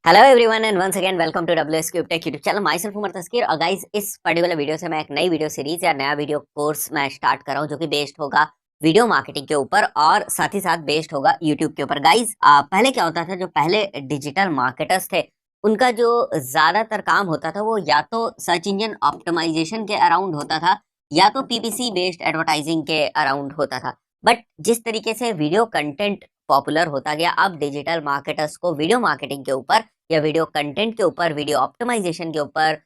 Hello everyone and once again welcome to WS Cube Tech YouTube channel. Myself Umar Taskeer. और guys, इस particular video से मैं एक नई वीडियो सीरीज या नया वीडियो कोर्स मैं स्टार्ट कर रहा हूँ जो कि बेस्ड होगा वीडियो मार्केटिंग के ऊपर और साथ ही साथ बेस्ड होगा यूट्यूब के ऊपर। गाइस, पहले क्या होता था, जो पहले डिजिटल मार्केटर्स थे उनका जो ज्यादातर काम होता था वो या तो सर्च इंजन ऑप्टिमाइजेशन के अराउंड होता था या तो PPC बेस्ड एडवर्टाइजिंग के अराउंड होता था। बट जिस तरीके से वीडियो कंटेंट पॉपुलर होता गया, अब डिजिटल मार्केटर्स को वीडियो मार्केटिंग के ऊपर या वीडियो कंटेंट के ऊपर, वीडियो ऑप्टिमाइजेशन के ऊपर,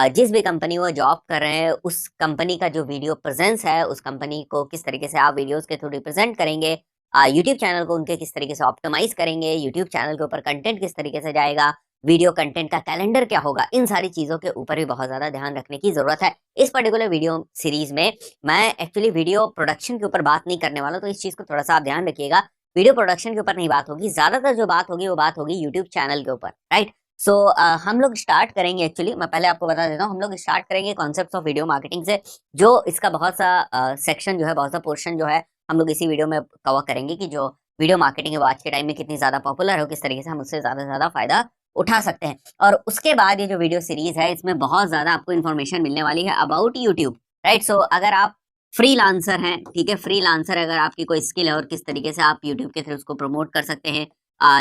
जिस भी कंपनी वो जॉब कर रहे हैं उस कंपनी का जो वीडियो प्रेजेंस है, उस कंपनी को किस तरीके से आप वीडियोस के थ्रू रिप्रेजेंट करेंगे, यूट्यूब चैनल को उनके किस तरीके से ऑप्टिमाइज करेंगे, यूट्यूब चैनल के ऊपर कंटेंट किस तरीके से जाएगा, वीडियो कंटेंट का कैलेंडर क्या होगा, इन सारी चीजों के ऊपर भी बहुत ज्यादा ध्यान रखने की जरूरत है। इस पर्टिकुलर वीडियो सीरीज में मैं एक्चुअली वीडियो प्रोडक्शन के ऊपर बात नहीं करने वाला, तो इस चीज को थोड़ा सा आप ध्यान रखिएगा। वीडियो प्रोडक्शन के ऊपर नहीं बात होगी, ज्यादातर जो बात होगी वो बात होगी यूट्यूब चैनल के ऊपर, राइट। सो हम लोग स्टार्ट करेंगे, एक्चुअली मैं पहले आपको बता देता हूँ, हम लोग स्टार्ट करेंगे कॉन्सेप्ट्स ऑफ वीडियो मार्केटिंग से। जो इसका बहुत सा सेक्शन जो है, बहुत सा पोर्शन जो है, हम लोग इसी वीडियो में कवर करेंगे कि जो वीडियो मार्केटिंग है वो आज के टाइम में कितनी ज्यादा पॉपुलर है, किस तरीके से हम उससे ज्यादा से ज्यादा फायदा उठा सकते हैं। और उसके बाद ये जो वीडियो सीरीज है इसमें बहुत ज्यादा आपको इन्फॉर्मेशन मिलने वाली है अबाउट यूट्यूब, राइट। सो अगर आप फ्रीलांसर हैं, ठीक है, फ्रीलांसर अगर आपकी कोई स्किल है और किस तरीके से आप यूट्यूब के थ्रू उसको प्रमोट कर सकते हैं,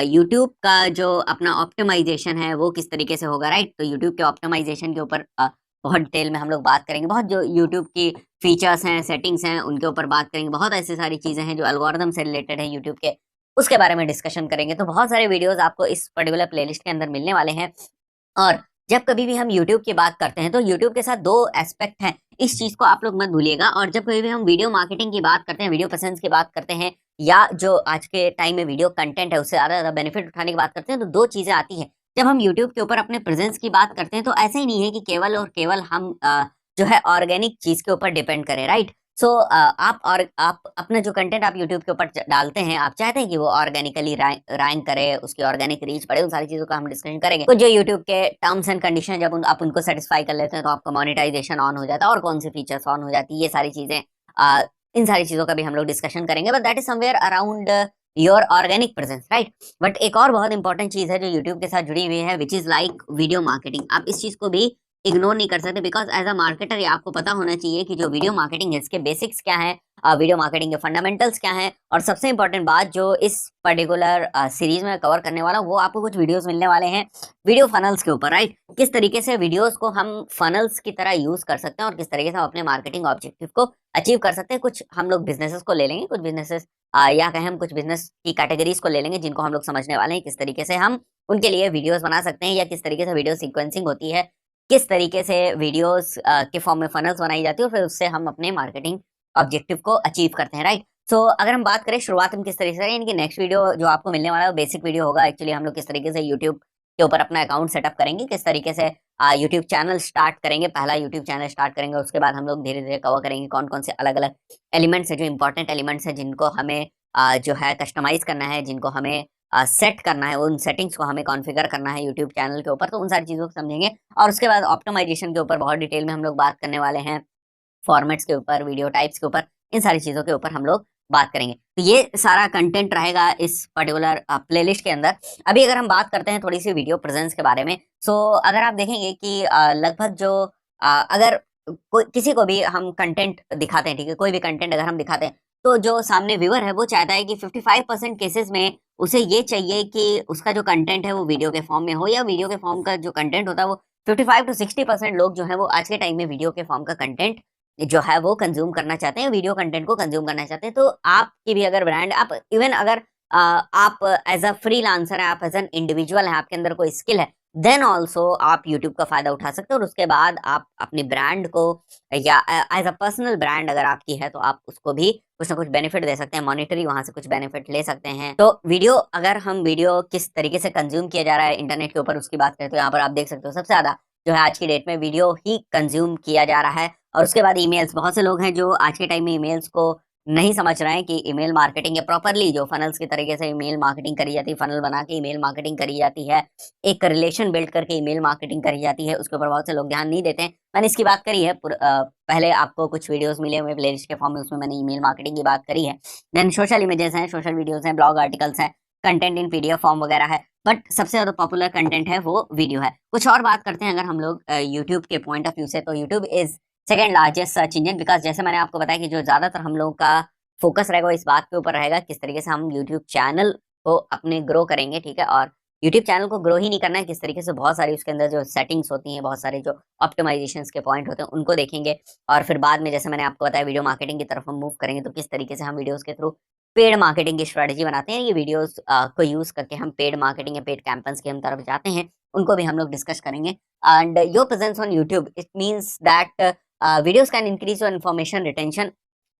यूट्यूब का जो अपना ऑप्टिमाइजेशन है वो किस तरीके से होगा, राइट। तो यूट्यूब के ऑप्टिमाइजेशन के ऊपर बहुत डिटेल में हम लोग बात करेंगे। बहुत जो यूट्यूब की फीचर्स हैं, सेटिंग्स हैं, उनके ऊपर बात करेंगे। बहुत ऐसी सारी चीजें हैं जो एल्गोरिथम से रिलेटेड है यूट्यूब के, उसके बारे में डिस्कशन करेंगे। तो बहुत सारे वीडियोस आपको इस पर्टिकुलर प्लेलिस्ट के अंदर मिलने वाले हैं। और जब कभी भी हम YouTube की बात करते हैं तो YouTube के साथ दो एस्पेक्ट हैं, इस चीज को आप लोग मत भूलिएगा। और जब कभी भी हम वीडियो मार्केटिंग की बात करते हैं, वीडियो प्रेजेंस की बात करते हैं, या जो आज के टाइम में वीडियो कंटेंट है उससे ज्यादा बेनिफिट उठाने की बात करते हैं, तो दो चीजें आती हैं। जब हम YouTube के ऊपर अपने प्रेजेंस की बात करते हैं तो ऐसा ही नहीं है कि केवल और केवल हम जो है ऑर्गेनिक चीज के ऊपर डिपेंड करें, राइट। सो आप अपना जो कंटेंट आप यूट्यूब के ऊपर डालते हैं, आप चाहते हैं कि वो ऑर्गेनिकली रैंक करे, उसकी ऑर्गेनिक रीच बढ़े, उन सारी चीजों का हम डिस्कशन करेंगे। तो जो यूट्यूब के टर्म्स एंड कंडीशन जब आप उनको सेटिस्फाई कर लेते हैं तो आपका मोनेटाइजेशन ऑन हो जाता है और कौन सी फीचर्स ऑन हो जाती है, ये सारी चीजें, इन सारी चीजों का भी हम लोग डिस्कशन करेंगे। But that is somewhere around your organic presence, right. But एक और बहुत इंपॉर्टेंट चीज है जो यूट्यूब के साथ जुड़ी हुई है, which is like video marketing. आप इस चीज को भी इग्नोर नहीं कर सकते, बिकॉज एज अ मार्केटर आपको पता होना चाहिए कि जो वीडियो मार्केटिंग है इसके बेसिक्स क्या है, वीडियो मार्केटिंग के फंडामेंटल्स क्या हैं। और सबसे इंपॉर्टेंट बात जो इस पर्टिकुलर सीरीज में कवर करने वाला, वो आपको कुछ वीडियोस मिलने वाले हैं वीडियो फनल्स के ऊपर, राइट। किस तरीके से वीडियोस को हम फनल्स की तरह यूज कर सकते हैं और किस तरीके से हम अपने मार्केटिंग ऑब्जेक्टिव को अचीव कर सकते हैं। कुछ हम लोग बिजनेसेस को ले लेंगे, कुछ बिजनेसेस या कहें हम कुछ बिजनेस की कैटेगरीज को ले लेंगे जिनको हम लोग समझने वाले हैं, किस तरीके से हम उनके लिए वीडियोस बना सकते हैं, या किस तरीके से वीडियो सीक्वेंसिंग होती है, किस तरीके से वीडियोस के फॉर्म में फनल्स बनाई जाती है और फिर उससे हम अपने मार्केटिंग ऑब्जेक्टिव को अचीव करते हैं, राइट। सो अगर हम बात करें शुरुआत में किस तरीके से, यानी कि नेक्स्ट वीडियो जो आपको मिलने वाला है वो बेसिक वीडियो होगा। एक्चुअली हम लोग किस तरीके से यूट्यूब के ऊपर अपना अकाउंट सेटअप करेंगे, किस तरीके से यूट्यूब चैनल स्टार्ट करेंगे, पहला यूट्यूब चैनल स्टार्ट करेंगे। उसके बाद हम लोग धीरे धीरे कवर करेंगे कौन कौन से अलग अलग एलिमेंट्स है, जो इंपॉर्टेंट एलिमेंट्स है जिनको हमें जो है कस्टमाइज करना है, जिनको हमें सेट करना है, उन सेटिंग्स को हमें कॉन्फ़िगर करना है यूट्यूब चैनल के ऊपर। तो उन सारी चीज़ों को समझेंगे। और उसके बाद ऑप्टिमाइजेशन के ऊपर बहुत डिटेल में हम लोग बात करने वाले हैं, फॉर्मेट्स के ऊपर, वीडियो टाइप्स के ऊपर, इन सारी चीज़ों के ऊपर हम लोग बात करेंगे। तो ये सारा कंटेंट रहेगा इस पर्टिकुलर प्लेलिस्ट के अंदर। अभी अगर हम बात करते हैं थोड़ी सी वीडियो प्रेजेंस के बारे में, सो अगर आप देखेंगे कि लगभग जो अगर कोई किसी को भी हम कंटेंट दिखाते हैं, ठीक है, कोई भी कंटेंट अगर हम दिखाते हैं तो जो सामने व्यूअर है वो चाहता है कि 55% केसेस में उसे ये चाहिए कि उसका जो कंटेंट है वो वीडियो के फॉर्म में हो, या वीडियो के फॉर्म का जो कंटेंट होता है वो 55 to 60% लोग जो है वो आज के टाइम में वीडियो के फॉर्म का कंटेंट जो है वो कंज्यूम करना चाहते हैं, वीडियो कंटेंट को कंज्यूम करना चाहते हैं। तो आपकी भी अगर ब्रांड, आप इवन अगर आप एज अ फ्रीलांसर है, आप एज एन इंडिविजुअल है, आपके अंदर कोई स्किल है, देन ऑल्सो आप यूट्यूब का फायदा उठा सकते हैं। और उसके बाद आप अपनी ब्रांड को, या एज अ पर्सनल ब्रांड अगर आपकी है तो आप उसको भी कुछ ना कुछ बेनिफिट दे सकते हैं, मॉनिटरी वहां से कुछ बेनिफिट ले सकते हैं। तो वीडियो, अगर हम वीडियो किस तरीके से कंज्यूम किया जा रहा है इंटरनेट के ऊपर उसकी बात करें तो यहाँ पर आप देख सकते हो सबसे ज्यादा जो है आज की डेट में वीडियो ही कंज्यूम किया जा रहा है। और उसके बाद ईमेल्स, बहुत से लोग हैं जो आज के टाइम में ईमेल्स को नहीं समझ रहे हैं कि ईमेल मार्केटिंग है प्रॉपरली, जो फनल्स के तरीके से ईमेल मार्केटिंग करी जाती है, फनल बना के ईमेल मार्केटिंग करी जाती है, एक रिलेशन बिल्ड करके ईमेल मार्केटिंग करी जाती है, उसके ऊपर बहुत से लोग ध्यान नहीं देते हैं। मैंने इसकी बात करी है, पहले आपको कुछ वीडियोस मिले हुए प्लेलिस्ट के फॉर्म में, उसमें मैंने ईमेल मार्केटिंग की बात करी है। देन सोशल इमेजेस हैं, सोशल वीडियोस हैं, ब्लॉग आर्टिकल्स हैं, कंटेंट इन PDF फॉर्म वगैरह है। बट सबसे ज्यादा पॉपुलर कंटेंट है वो वीडियो है। कुछ और बात करते हैं अगर हम लोग यूट्यूब के पॉइंट ऑफ व्यू से, तो YouTube is second largest search engine, because जैसे मैंने आपको बताया कि जो ज्यादातर हम लोगों का फोकस रहेगा वो इस बात के ऊपर रहेगा किस तरीके से हम यूट्यूब चैनल को अपने ग्रो करेंगे, ठीक है। और यूट्यूब चैनल को ग्रो ही नहीं करना है, किस तरीके से बहुत सारी उसके अंदर जो सेटिंग्स होती हैं, बहुत सारे जो ऑप्टिमाइजेशन के पॉइंट होते हैं उनको देखेंगे। और फिर बाद में जैसे मैंने आपको बताया वीडियो मार्केटिंग की तरफ हम मूव करेंगे, तो किस तरीके से हम वीडियोस के थ्रू पेड मार्केटिंग की स्ट्रेटजी बनाते हैं, ये वीडियोस को यूज करके हम पेड मार्केटिंग या पेड कैंपेन्स की हम तरफ जाते हैं, उनको भी हम लोग डिस्कस करेंगे। And your presence on YouTube it means that videos can increase your information retention,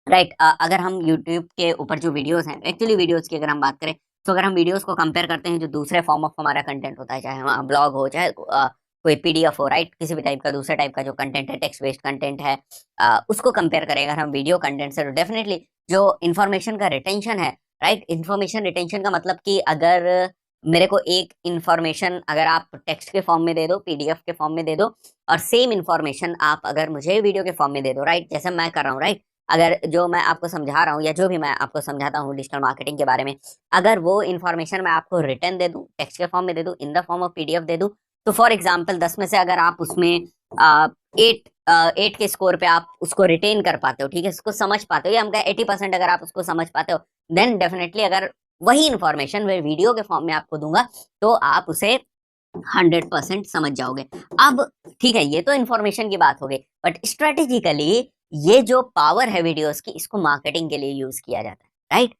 right. अगर हम यूट्यूब के ऊपर जो वीडियोस हैं, एक्चुअली वीडियोस की अगर हम बात करें, तो अगर हम वीडियोस को कंपेयर करते हैं जो दूसरे फॉर्म ऑफ हमारा कंटेंट होता है, चाहे वहाँ ब्लॉग हो, चाहे कोई पीडीएफ हो, राइट, किसी भी टाइप का दूसरे टाइप का जो कंटेंट है, टेक्स्ट बेस्ड कंटेंट है, उसको कंपेयर करें अगर हम वीडियो कंटेंट से, तो डेफिनेटली जो इन्फॉर्मेशन का रिटेंशन है, राइट, इन्फॉर्मेशन रिटेंशन का मतलब कि अगर मेरे को एक इन्फॉर्मेशन अगर आप टेक्स्ट के फॉर्म में दे दो, पीडीएफ के फॉर्म में दे दो, और सेम इन्फॉर्मेशन आप अगर मुझे वीडियो के फॉर्म में दे दो, राइट, जैसे मैं कर रहा हूँ, राइट, अगर जो मैं आपको समझा रहा हूँ या जो भी मैं आपको समझाता हूँ डिजिटल मार्केटिंग के बारे में, अगर वो इन्फॉर्मेशन मैं आपको रिटर्न दे दूँ, टेक्स्ट के फॉर्म में दे दूँ, in the form of PDF दे दूँ, तो फॉर एग्जाम्पल 10 में से अगर आप उसमें 8 के स्कोर पे आप उसको रिटेन कर पाते हो, ठीक है, उसको समझ पाते हो, या हम कहें 80% अगर आप उसको समझ पाते हो, देन डेफिनेटली अगर वही इन्फॉर्मेशन मैं वीडियो के फॉर्म में आपको दूंगा तो आप उसे 100% समझ जाओगे। अब ठीक है, ये तो इन्फॉर्मेशन की बात हो गई, बट स्ट्रेटेजिकली ये जो पावर है वीडियोस की, इसको मार्केटिंग के लिए यूज किया जाता है, राइट।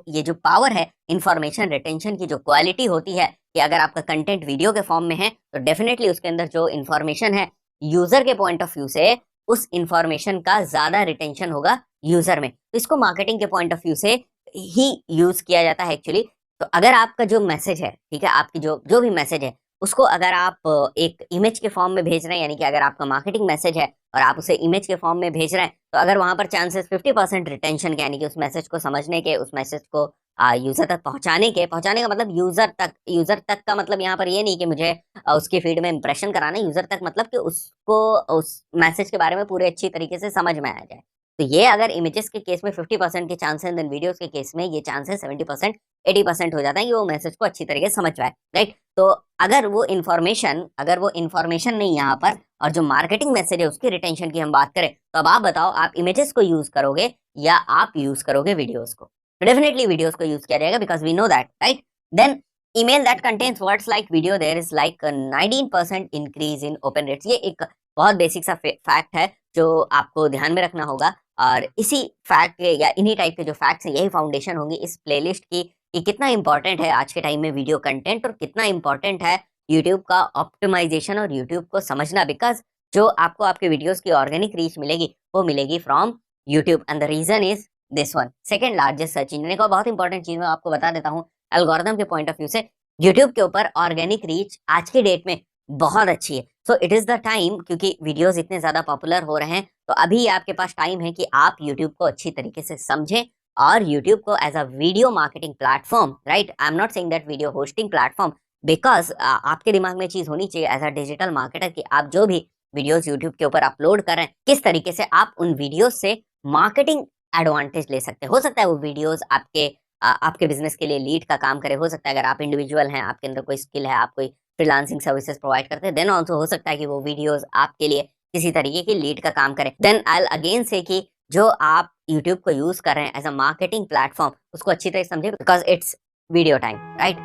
ये जो पावर है इंफॉर्मेशन रिटेंशन की, जो क्वालिटी होती है कि अगर आपका कंटेंट वीडियो के फॉर्म में है तो डेफिनेटली उसके अंदर जो इन्फॉर्मेशन है यूजर के पॉइंट ऑफ व्यू से उस इंफॉर्मेशन का ज्यादा रिटेंशन होगा यूजर में, तो इसको मार्केटिंग के पॉइंट ऑफ व्यू से ही यूज किया जाता है एक्चुअली। तो अगर आपका जो मैसेज है, ठीक है, आपकी जो जो भी मैसेज है उसको अगर आप एक इमेज के फॉर्म में भेज रहे हैं, यानी कि अगर आपका मार्केटिंग मैसेज है और आप उसे इमेज के फॉर्म में भेज रहे हैं, तो अगर वहां पर चांसेस 50% रिटेंशन के, यानी कि उस मैसेज को समझने के, उस मैसेज को यूजर तक पहुंचाने का मतलब यूजर तक का मतलब यहाँ पर ये नहीं कि मुझे उसकी फीड में इंप्रेशन कराना है, यूजर तक मतलब कि उसको उस मैसेज के बारे में पूरे अच्छी तरीके से समझ में आ जाए। तो ये अगर इमेजेस के केस में 50% के चांसेस, देन वीडियोस के केस में ये चांसेस 70% 80% हो जाता है कि वो मैसेज को अच्छी तरीके से समझ पाए, राइट। तो अगर वो इन्फॉर्मेशन नहीं यहाँ पर, और जो मार्केटिंग मैसेज है उसकी रिटेंशन की हम बात करें, तो अब आप बताओ, आप इमेजेस को यूज करोगे या आप यूज करोगे वीडियोस को? डेफिनेटली वीडियोस को यूज किया जाएगा, because we know that, right. Then email that contains words like video, there is like 19% increase in open rates. ये एक बहुत बेसिक सा फैक्ट है जो आपको ध्यान में रखना होगा, और इसी फैक्ट के या इन्हीं टाइप के जो फैक्ट्स हैं, यही फाउंडेशन होंगी इस प्लेलिस्ट की कि कितना इंपॉर्टेंट है आज के टाइम में वीडियो कंटेंट, और कितना इंपॉर्टेंट है यूट्यूब का ऑप्टिमाइजेशन और यूट्यूब को समझना, बिकॉज जो आपको आपके वीडियोस की ऑर्गेनिक रीच मिलेगी वो मिलेगी from YouTube, and the reason is this one, second largest search engine. एक और बहुत इंपॉर्टेंट चीज मैं आपको बता देता हूँ, एल्गोरिथम के पॉइंट ऑफ व्यू से यूट्यूब के ऊपर ऑर्गेनिक रीच आज के डेट में बहुत अच्छी है। So it is the time, क्योंकि वीडियोस इतने ज्यादा पॉपुलर हो रहे हैं, तो अभी आपके पास टाइम है कि आप यूट्यूब को अच्छी तरीके से समझें और यूट्यूब को as a video marketing platform, right, I am not saying that video hosting platform, because आपके दिमाग में चीज होनी चाहिए एज अ डिजिटल मार्केटर कि आप जो भी वीडियोस यूट्यूब के ऊपर अपलोड कर रहे हैं, किस तरीके से आप उन वीडियोस से मार्केटिंग एडवांटेज ले सकते हैं। हो सकता है वो वीडियोस आपके बिजनेस के लिए लीड का काम करे, हो सकता है अगर आप इंडिविजुअल हैं, आपके अंदर कोई स्किल है, आप कोई फ्रीलांसिंग सर्विसेज प्रोवाइड करते हैं, देन ऑल्सो हो सकता है कि वो वीडियोस आपके लिए किसी तरीके की लीड का काम करे। देन आई अगेन से कि जो आप यूट्यूब को यूज कर रहे हैं एज अ मार्केटिंग प्लेटफॉर्म, उसको अच्छी तरह समझे, because it's video time, right.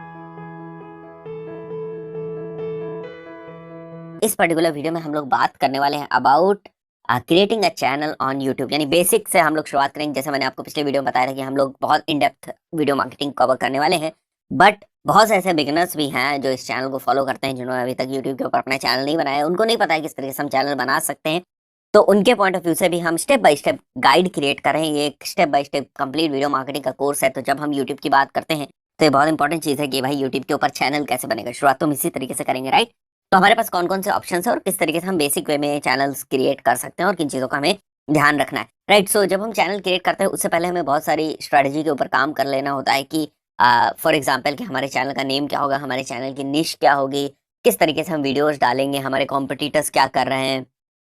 इस पर्टिकुलर वीडियो में हम लोग बात करने वाले हैं about creating a channel on YouTube, यानी बेसिक से हम लोग शुरुआत करेंगे। जैसे मैंने आपको पिछले वीडियो में बताया था कि हम लोग बहुत in depth video marketing cover करने वाले हैं, बट बहुत से ऐसे बिगिनर्स भी हैं जो इस चैनल को फॉलो करते हैं, जिन्होंने अभी तक यूट्यूब के ऊपर अपना चैनल नहीं बनाया, उनको नहीं पता है किस तरीके से हम चैनल बना सकते हैं। तो उनके पॉइंट ऑफ व्यू से भी हम step by step guide create कर रहे हैं। ये एक step by step complete video marketing का कोर्स है। तो जब हम यूट्यूब की बात करते हैं तो ये बहुत इंपॉर्टेंट चीज है कि भाई यूट्यूब के ऊपर चैनल कैसे बनेगा, शुरुआत तो हम इसी तरीके से करेंगे, राइट। तो हमारे पास कौन कौन से ऑप्शन है और किस तरीके से हम बेसिक वे में चैनल्स क्रिएट कर सकते हैं और किन चीज़ों का हमें ध्यान रखना है, राइट। सो जब हम चैनल क्रिएट करते हैं उससे पहले हमें बहुत सारी स्ट्रेटजी के ऊपर काम कर लेना होता है कि फॉर एग्जाम्पल कि हमारे चैनल का नेम क्या होगा, हमारे चैनल की निश क्या होगी, किस तरीके से हम वीडियोस डालेंगे, हमारे कॉम्पिटिटर्स क्या कर रहे हैं,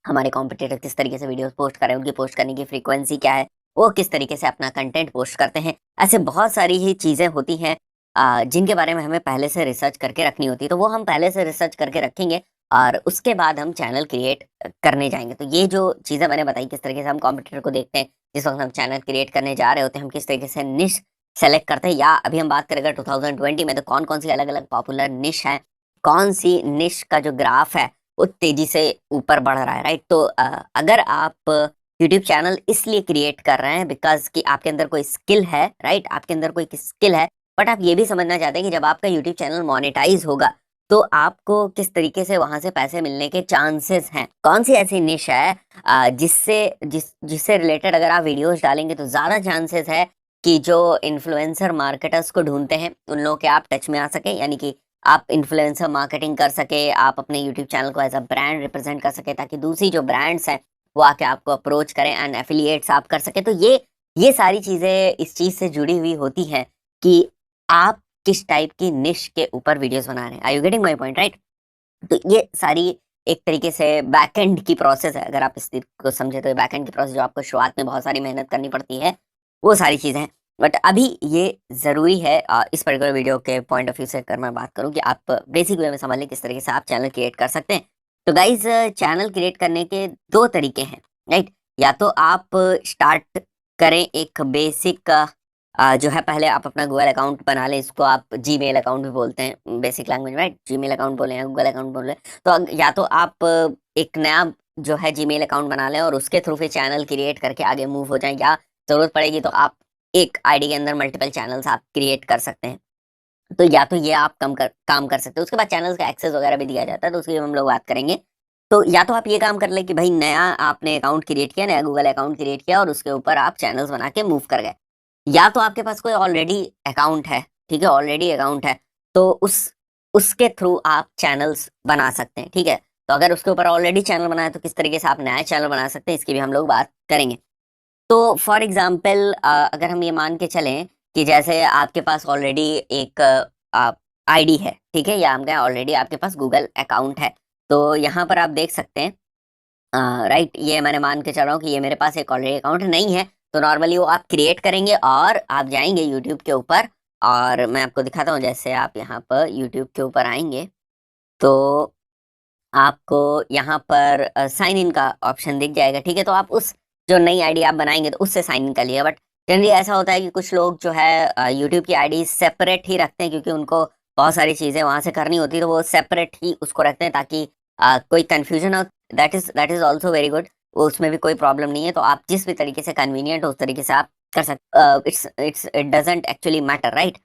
हमारे कॉम्पिटिटर किस तरीके से वीडियोस पोस्ट कर रहे हैं, उनकी पोस्ट करने की फ्रीक्वेंसी क्या है, वो किस तरीके से अपना कंटेंट पोस्ट करते हैं। ऐसे बहुत सारी ही चीज़ें होती हैं जिनके बारे में हमें पहले से रिसर्च करके रखनी होती है, तो वो हम पहले से रिसर्च करके रखेंगे और उसके बाद हम चैनल क्रिएट करने जाएँगे। तो ये जो चीज़ें मैंने बताई किस तरीके से हम कॉम्पिटिटर को देखते हैं, जिस वक़्त हम चैनल क्रिएट करने जा रहे होते हैं, हम किस तरीके से निश सेलेक्ट करते हैं, या अभी हम बात करें अगर 2020 में तो कौन-कौन सी अलग-अलग पॉपुलर निश है, कौन-सी निश का जो ग्राफ है वो तेज़ी से ऊपर बढ़ रहा है, राइट? तो अगर आप यूट्यूब चैनल इसलिए क्रिएट कर रहे हैं बिकॉज़ कि आपके अंदर कोई स्किल है, राइट? आपके अंदर कोई स्किल है, बट आप ये भी समझना चाहते हैं कि जब आपका यूट्यूब चैनल मोनेटाइज़ होगा, तो आपको किस तरीके से वहाँ से पैसे मिलने के चांसेस हैं। कौन-सी ऐसी निश है जिससे रिलेटेड अगर आप वीडियोज़ डालेंगे तो ज़्यादा चांसेस है कि जो इन्फ्लुएंसर मार्केटर्स को ढूँढते हैं, उन लोगों के आप टच में आ सकें, यानी कि आप इन्फ्लुएंसर मार्केटिंग कर सकें, आप अपने यूट्यूब चैनल को एज़ अ ब्रांड रिप्रेज़ेंट कर सकें, ताकि दूसरी जो ब्रांड्स हैं, वो आके आपको अप्रोच करें एंड एफिलिएट्स आप कर सकें। तो ये सारी चीज़ें इस चीज़ से जुड़ी हुई होती हैं कि आप किस टाइप की निश के ऊपर वीडियोज़ बना रहे हैं। Are you getting my point, right? तो ये सारी एक तरीके से बैकएंड की प्रोसेस है। अगर आप इस चीज़ को समझे तो बैकएंड की प्रोसेस जो आपको शुरुआत में बहुत सारी मेहनत करनी पड़ती है, वो सारी चीज़ें हैं। बट अभी ये ज़रूरी है इस पर्टिकुलर वीडियो के पॉइंट ऑफ व्यू से अगर मैं बात करूँ कि आप बेसिक वे में समझ लें किस तरीके से आप चैनल क्रिएट कर सकते हैं। तो गाइज़ चैनल क्रिएट करने के 2 तरीके हैं, राइट? या तो आप स्टार्ट करें एक बेसिक जो है पहले आप अपना गूगल अकाउंट बना लें, इसको आप जीमेल अकाउंट भी बोलते हैं बेसिक लैंग्वेज में, राइट? जीमेल अकाउंट बोलें या गूगल अकाउंट बोलें। तो या तो आप एक नया जो है जीमेल अकाउंट बना लें और उसके थ्रू फिर चैनल क्रिएट करके आगे मूव हो जाएँ, या ज़रूरत पड़ेगी तो आप एक आईडी के अंदर मल्टीपल चैनल्स आप क्रिएट कर सकते हैं। तो या तो ये आप काम कर सकते हो, उसके बाद चैनल्स का एक्सेस वगैरह भी दिया जाता है, तो उसकी भी हम लोग बात करेंगे। तो या तो आप ये काम कर लें कि भाई नया आपने अकाउंट क्रिएट किया, नया गूगल अकाउंट क्रिएट किया और उसके ऊपर आप चैनल्स बना के मूव कर गए। या तो आपके पास कोई ऑलरेडी अकाउंट है, ठीक है? ऑलरेडी अकाउंट है, तो उसके थ्रू आप चैनल्स बना सकते हैं, ठीक है? तो अगर उसके ऊपर ऑलरेडी चैनल बना है, तो किस तरीके से आप नया चैनल बना सकते हैं, इसकी भी हम लोग बात करेंगे। तो फॉर एग्ज़ाम्पल अगर हम ये मान के चलें कि जैसे आपके पास ऑलरेडी एक आईडी है, ठीक है? या हम कहें ऑलरेडी आपके पास गूगल अकाउंट है। तो यहाँ पर आप देख सकते हैं राइट, ये मैंने मान के चल रहा हूँ कि ये मेरे पास एक ऑलरेडी अकाउंट नहीं है, तो नॉर्मली वो आप क्रिएट करेंगे और आप जाएँगे यूट्यूब के ऊपर, और मैं आपको दिखाता हूँ। जैसे आप यहाँ पर यूट्यूब के ऊपर आएँगे, तो आपको यहाँ पर साइन इन का ऑप्शन दिख जाएगा, ठीक है? तो आप उस जो नई आईडी आप बनाएँगे तो उससे साइन इन कर लिया। बट जनरली ऐसा होता है कि कुछ लोग जो है यूट्यूब की आईडी सेपरेट ही रखते हैं, क्योंकि उनको बहुत सारी चीज़ें वहाँ से करनी होती है, तो वो सेपरेट ही उसको रखते हैं ताकि कोई कन्फ्यूजन हो। That is also very good, उसमें भी कोई प्रॉब्लम नहीं है। तो आप जिस भी तरीके से कन्वीनिएंट हो उस तरीके से आप कर सकते it doesn't actually matter, right?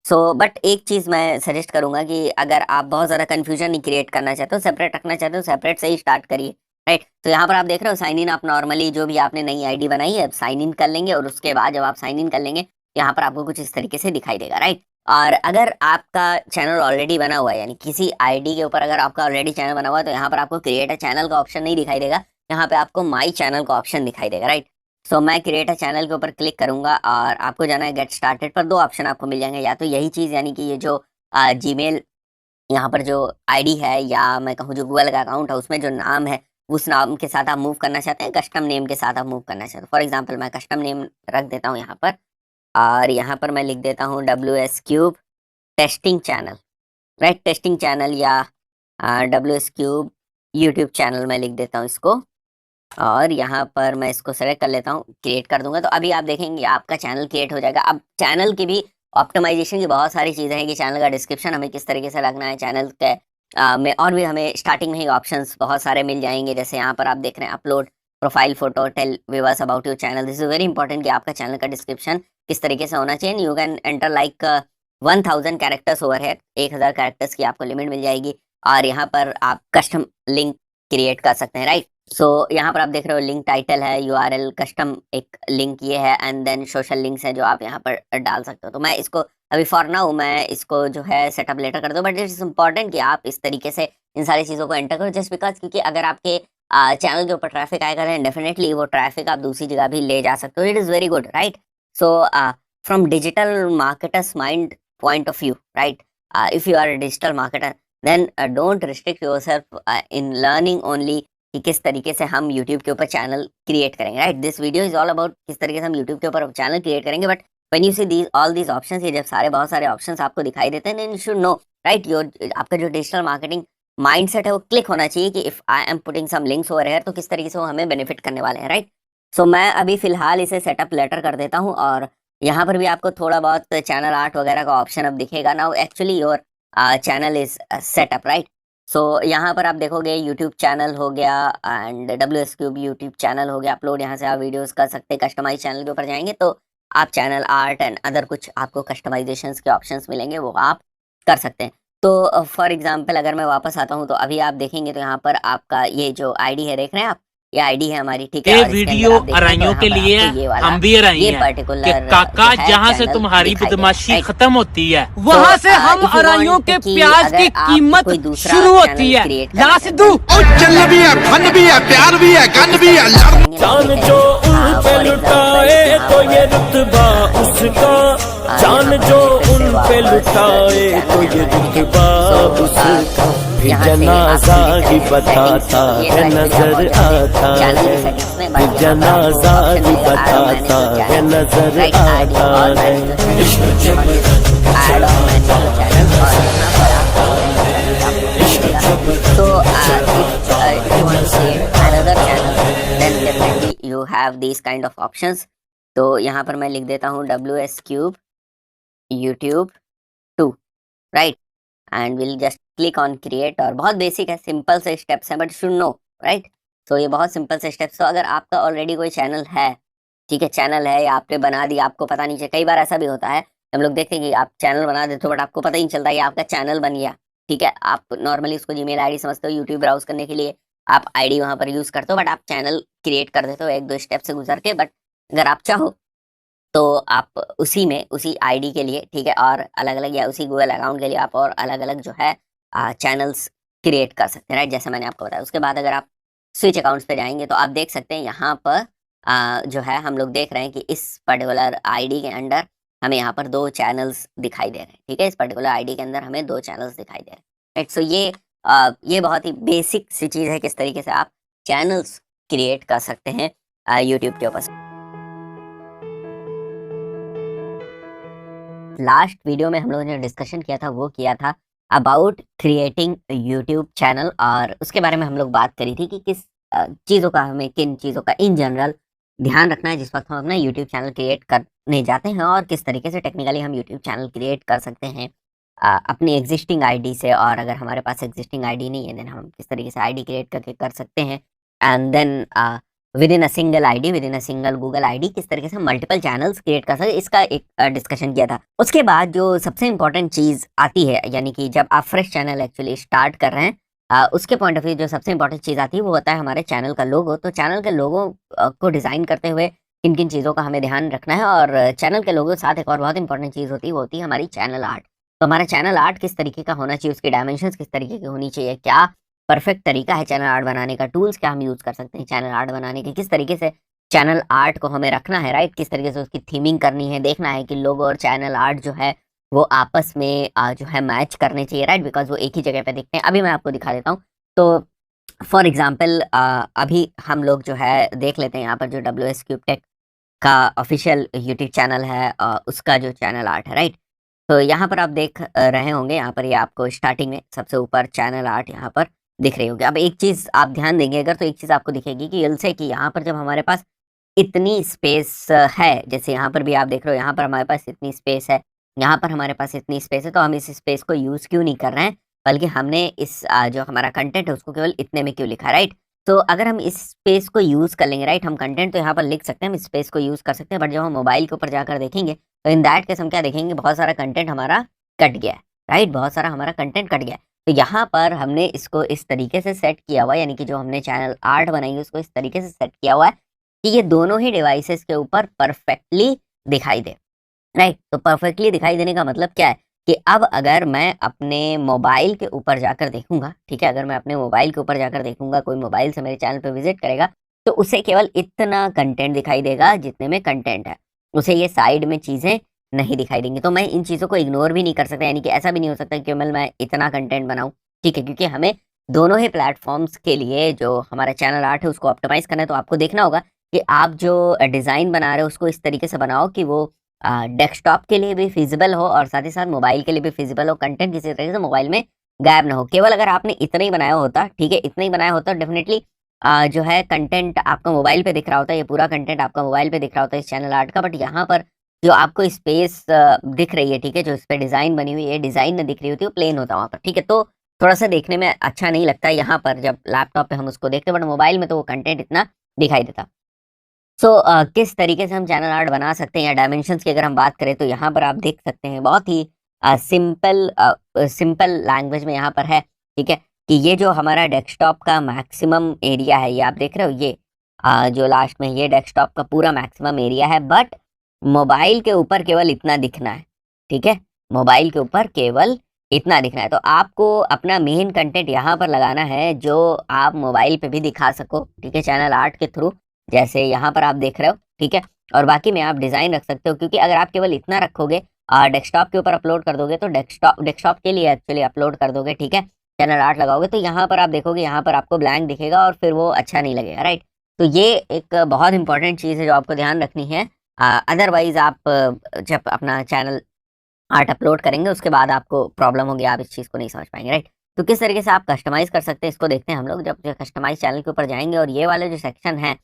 So but एक चीज़ मैं सजेस्ट करूँगा कि अगर आप बहुत ज़्यादा कन्फ्यूजन नहीं क्रिएट करना चाहते हो, सेपरेट रखना चाहते हो, सेपरेट से ही स्टार्ट करिए, राइट? तो यहाँ पर आप देख रहे हो साइन इन, आप नॉर्मली जो भी आपने नई आईडी बनाई है साइन इन कर लेंगे, और उसके बाद जब आप साइन इन कर लेंगे, यहाँ पर आपको कुछ इस तरीके से दिखाई देगा, राइट? और अगर आपका चैनल ऑलरेडी बना हुआ है, यानी किसी आईडी के ऊपर अगर आपका ऑलरेडी चैनल बना हुआ है, तो यहाँ पर आपको क्रिएट अ चैनल का ऑप्शन नहीं दिखाई देगा, यहाँ पे आपको माई चैनल का ऑप्शन दिखाई देगा, राइट? सो मैं क्रिएट अ चैनल के ऊपर क्लिक करूँगा और आपको जाना है गेट स्टार्टेड पर। 2 ऑप्शन आपको मिल जाएँगे, या तो यही चीज़ यानी कि ये जो जीमेल यहाँ पर जो आईडी है, या मैं कहूँ जो गूगल का अकाउंट है उसमें जो नाम है, उस नाम के साथ आप मूव करना चाहते हैं, कस्टम नेम के साथ आप मूव करना चाहते हैं। फॉर एग्ज़ाम्पल मैं कस्टम नेम रख देता हूँ यहाँ पर, और यहाँ पर मैं लिख देता हूँ WS cube testing channel, right? Testing channel या WS क्यूब यूट्यूब चैनल मैं लिख देता हूँ इसको, और यहाँ पर मैं इसको सेलेक्ट कर लेता हूँ, क्रिएट कर दूँगा। तो अभी आप देखेंगे आपका चैनल क्रिएट हो जाएगा। अब चैनल की भी ऑप्टिमाइज़ेशन की बहुत सारी चीज़ें हैं कि चैनल का डिस्क्रिप्शन हमें किस तरीके से रखना है, चैनल के में और भी हमें स्टार्टिंग में ही ऑप्शंस बहुत सारे मिल जाएँगे। जैसे यहाँ पर आप देख रहे हैं upload profile photo, tell viewers about your channel. This is very important कि आपका चैनल का डिस्क्रिप्शन किस तरीके से होना चाहिए। You can enter like 1000 characters over here, 1000 characters की आपको लिमिट मिल जाएगी, और यहाँ पर आप कस्टम लिंक क्रिएट कर सकते हैं, राइट? सो यहाँ पर आप देख रहे हो लिंक टाइटल है, यूआरएल कस्टम एक लिंक ये है, एंड देन सोशल लिंक्स है जो आप यहाँ पर डाल सकते हो। तो मैं इसको अभी फॉर नाउ मैं इसको जो है सेटअप लेटर कर दूँ, बट इट्स इम्पॉर्टेंट कि आप इस तरीके से इन सारी चीज़ों को एंटर करो, जस्ट बिकॉज क्योंकि अगर आपके चैनल के ऊपर ट्रैफिक आएगा देन डेफिनेटली वो ट्रैफिक आप दूसरी जगह भी ले जा सकते हो। It is very good, right? So from digital marketers mind point of view, right, if you are a digital marketer then don't restrict yourself in learning only कि किस तरीके से हम यूट्यूब के ऊपर चैनल क्रिएट करेंगे, राइट? This video is all about किस तरीके से हम यूट्यूब के ऊपर चैनल क्रिएट करेंगे, but when you see these all these options, ये जब सारे बहुत सारे ऑप्शंस आपको दिखाई देते हैं, then you should know right, your आपका जो डिजिटल मार्केटिंग माइंडसेट है वो क्लिक होना चाहिए कि if I am putting some links over here तो किस तरीके से वो हमें बेनिफिट करने वाले हैं, राइट। सो मैं अभी फिलहाल इसे सेटअप लेटर कर देता हूँ, और यहाँ पर भी आपको थोड़ा बहुत चैनल आर्ट वगैरह का ऑप्शन अब दिखेगा। Now actually your channel is setup, right. So यहाँ पर आप देखोगे यूट्यूब चैनल हो गया and WS cube YouTube channel हो गया अपलोड, यहाँ से आप वीडियोस कर सकते हैं। कस्टमाइज चैनल के ऊपर जाएंगे तो आप चैनल आर्ट एंड अदर कुछ आपको कस्टमाइजेशंस के ऑप्शंस मिलेंगे, वो आप कर सकते हैं। तो फॉर एग्जांपल अगर मैं वापस आता हूँ तो अभी आप देखेंगे तो यहाँ पर आपका ये जो आईडी है, देख रहे हैं आप, ये आईडी है हमारी, ठीक है। ये और इसके अंदर वीडियो आप देख रहे हैं तो अराइयों यहाँ के पर लिए आपको ये वाला हम भी अराई ये हैं कि पर्टिकुलर काका जो है जहाँ से चैनल तुम्हारी दिखाई देगा, बदमाशी राइट। खत्म होती है वहाँ से तो, हम if you अराइयों want के कि प्याज अगर की आप कीमत कोई दूसरा शुरू होती चैनल है। create ला करना सिद्धू चाहते हैं, चल भी है, फन भी है, प्यार भी है, गन भी है, लड़ जान जो उन पे लुटाए तो ये रुतबा उसका, जान जो उन पे लुटाए तो ये रुतबा उसका, फिर जनाजा ही बताता है नजर आता है, फिर जनाजा ही बताता है नजर आता है। इश्क जब So, if you want to create another channel, then definitely you have these kind of options. तो यहाँ पर मैं लिख देता हूँ WS Cube YouTube 2, right? And we'll just click on create, और बहुत बेसिक है, सिंपल से स्टेप्स हैं, बट शुड नो, राइट। तो ये बहुत सिंपल से स्टेप्स। तो अगर आपका ऑलरेडी कोई चैनल है, ठीक है, चैनल है या आपने बना दिया, आपको पता नहीं चला, कई बार ऐसा भी होता है हम लोग देखते हैं कि आप चैनल बना देते हो बट आपको पता ही नहीं चलता कि आपका चैनल बन गया, ठीक है। आप नॉर्मली उसको जीमेल आईडी समझते हो, यूट्यूब ब्राउज करने के लिए आप आईडी वहां पर यूज करते हो, बट आप चैनल क्रिएट कर देते हो एक दो स्टेप से गुजर के। बट अगर आप चाहो तो आप उसी में उसी आईडी के लिए, ठीक है, और अलग अलग, या उसी गूगल अकाउंट के लिए आप और अलग अलग जो है चैनल्स क्रिएट कर सकते हैं, राइट, जैसे मैंने आपको बताया। उसके बाद अगर आप स्विच अकाउंट्स पे जाएंगे तो आप देख सकते हैं यहाँ पर जो है हम लोग देख रहे हैं कि इस पर्टिकुलर आईडी के अंदर हमें यहाँ पर 2 चैनल्स दिखाई दे रहे हैं, ठीक है। इस पर्टिकुलर आईडी के अंदर हमें 2 चैनल्स दिखाई दे रहे हैं, राइट। सो ये बहुत ही बेसिक सी चीज़ है किस तरीके से आप चैनल्स क्रिएट कर सकते हैं यूट्यूब के ऊपर। लास्ट वीडियो में हम लोगों ने डिस्कशन किया था वो किया था अबाउट क्रिएटिंग यूट्यूब चैनल, और उसके बारे में हम लोग बात करी थी कि किस चीज़ों का हमें, किन चीज़ों का इन जनरल ध्यान रखना है जिस वक्त हम अपना यूट्यूब चैनल क्रिएट करने जाते हैं, और किस तरीके से टेक्निकली हम यूट्यूब चैनल क्रिएट कर सकते हैं अपनी एग्जिस्टिंग आईडी से। और अगर हमारे पास एग्जिस्टिंग आईडी नहीं है देन हम किस तरीके से आईडी क्रिएट करके कर सकते हैं, and then within a single ID, within a single Google ID किस तरीके से मल्टीपल चैनल्स क्रिएट कर सकते हैं, इसका एक डिस्कशन किया था। उसके बाद जो सबसे इंपॉर्टेंट चीज़ आती है, यानी कि जब आप फ्रेश चैनल एक्चुअली स्टार्ट कर रहे हैं उसके पॉइंट ऑफ व्यू जो सबसे इंपॉर्टेंट चीज़ आती है वो होता है हमारे चैनल का लोगो। तो चैनल के लोगो को डिज़ाइन करते हुए किन किन चीज़ों का हमें ध्यान रखना है, और चैनल के लोगो के साथ एक और बहुत इंपॉर्टेंट चीज़ होती है, वो होती है हमारी चैनल आर्ट। तो हमारा चैनल आर्ट किस तरीके का होना चाहिए, उसकी डायमेंशंस किस तरीके की होनी चाहिए, क्या परफेक्ट तरीका है चैनल आर्ट बनाने का, टूल्स क्या हम यूज़ कर सकते हैं चैनल आर्ट बनाने के, किस तरीके से चैनल आर्ट को हमें रखना है, राइट, किस तरीके से उसकी थीमिंग करनी है, देखना है कि लोगो और चैनल आर्ट जो है वो आपस में जो है मैच करने चाहिए, राइट, बिकॉज वो एक ही जगह पे दिखते हैं। अभी मैं आपको दिखा देता हूँ। तो फॉर एग्जाम्पल अभी हम लोग जो है देख लेते हैं यहाँ पर जो WS क्यूब टेक का ऑफिशियल यूट्यूब चैनल है उसका जो चैनल आर्ट है, राइट। तो यहाँ पर आप देख रहे होंगे, यहाँ पर ये आपको स्टार्टिंग में सबसे ऊपर चैनल आर्ट यहाँ पर दिख रही होगी। अब एक चीज़ आप ध्यान देंगे अगर, तो एक चीज़ आपको दिखेगी कि यल से कि यहाँ पर जब हमारे पास इतनी स्पेस है, जैसे यहाँ पर भी आप देख रहे हो, यहाँ पर हमारे पास इतनी स्पेस है, यहाँ पर हमारे पास इतनी स्पेस है, तो हम इस स्पेस को यूज़ क्यों नहीं कर रहे हैं, बल्कि हमने इस जो हमारा कंटेंट है उसको केवल इतने में क्यों लिखा, राइट। तो अगर हम इस स्पेस को यूज़ कर लेंगे, राइट, हम कंटेंट तो यहाँ पर लिख सकते हैं, हम इस स्पेस को यूज़ कर सकते हैं, बट जब हम मोबाइल के ऊपर जाकर देखेंगे तो इन दैट केस हम क्या देखेंगे, बहुत सारा कंटेंट हमारा कट गया है, राइट, बहुत सारा हमारा कंटेंट कट गया है। तो यहाँ पर हमने इसको इस तरीके से सेट किया हुआ है, यानी कि जो हमने चैनल आर्ट बनाई है उसको इस तरीके से सेट किया हुआ है कि ये दोनों ही डिवाइसेस के ऊपर परफेक्टली दिखाई दे, राइट। तो परफेक्टली दिखाई देने का मतलब क्या है कि अब अगर मैं अपने मोबाइल के ऊपर जाकर देखूंगा, ठीक है, अगर मैं अपने मोबाइल के ऊपर जाकर देखूंगा, कोई मोबाइल से मेरे चैनल पे विजिट करेगा तो उसे केवल इतना कंटेंट दिखाई देगा जितने में कंटेंट है, उसे ये साइड में चीज़ें नहीं दिखाई देंगी। तो मैं इन चीज़ों को इग्नोर भी नहीं कर सकता, यानी कि ऐसा भी नहीं हो सकता कि केवल मैं इतना कंटेंट बनाऊं, ठीक है, क्योंकि हमें दोनों ही प्लेटफॉर्म्स के लिए जो हमारा चैनल आर्ट है उसको ऑप्टिमाइज करना है। तो आपको देखना होगा कि आप जो डिज़ाइन बना रहे हो उसको इस तरीके से बनाओ कि वो डेस्कटॉप के लिए भी फिजिबल हो और साथ ही साथ मोबाइल के लिए भी फिजिबल हो, कंटेंट किसी तरीके से मोबाइल में गायब ना हो। केवल अगर आपने इतना ही बनाया होता, ठीक है, इतना ही बनाया होता, डेफिनेटली जो है कंटेंट आपका मोबाइल पे दिख रहा होता है, ये पूरा कंटेंट आपका मोबाइल पे दिख रहा होता है इस चैनल आर्ट का। बट यहाँ पर जो आपको स्पेस दिख रही है, ठीक है, जो इस पे डिजाइन बनी हुई है, डिजाइन न दिख रही होती है, वो प्लेन होता है वहाँ पर, ठीक है। तो थोड़ा सा देखने में अच्छा नहीं लगता यहाँ पर जब लैपटॉप पे हम उसको देखते हैं, बट मोबाइल में तो वो कंटेंट इतना दिखाई देता। सो किस तरीके से हम चैनल आर्ट बना सकते हैं या डायमेंशंस की अगर हम बात करें तो यहाँ पर आप देख सकते हैं बहुत ही सिंपल लैंग्वेज में यहाँ पर है, ठीक है, कि ये जो हमारा डेस्कटॉप का मैक्सिमम एरिया है, ये आप देख रहे हो, ये जो लास्ट में ये डेस्कटॉप का पूरा मैक्सिमम एरिया है, बट मोबाइल के ऊपर केवल इतना दिखना है, ठीक है, मोबाइल के ऊपर केवल इतना दिखना है। तो आपको अपना मेन कंटेंट यहाँ पर लगाना है जो आप मोबाइल पे भी दिखा सको, ठीक है, चैनल आर्ट के थ्रू, जैसे यहाँ पर आप देख रहे हो, ठीक है। और बाकी में आप डिजाइन रख सकते हो, क्योंकि अगर आप केवल इतना रखोगे, डेस्कटॉप के ऊपर अपलोड कर दोगे, तो डेस्कटॉप के लिए एक्चुअली अपलोड कर दोगे, ठीक है, चैनल आर्ट लगाओगे, तो यहाँ पर आप देखोगे, यहाँ पर आपको ब्लैंक दिखेगा और फिर वो अच्छा नहीं लगेगा, राइट। तो ये एक बहुत इंपॉर्टेंट चीज़ है जो आपको ध्यान रखनी है। अदरवाइज आप जब अपना चैनल आर्ट अपलोड करेंगे उसके बाद आपको प्रॉब्लम होगी, आप इस चीज़ को नहीं समझ पाएंगे, राइट। तो किस तरीके से आप कस्टमाइज कर सकते हैं इसको देखते हैं हम लोग। जब कस्टमाइज चैनल के ऊपर जाएंगे और ये वाले जो सेक्शन है,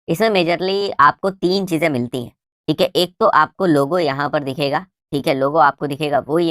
इसमें मेजरली आपको 3 चीज़ें मिलती हैं, ठीक है। एक तो आपको लोगो यहाँ पर दिखेगा, ठीक है, लोगो आपको दिखेगा, वो ये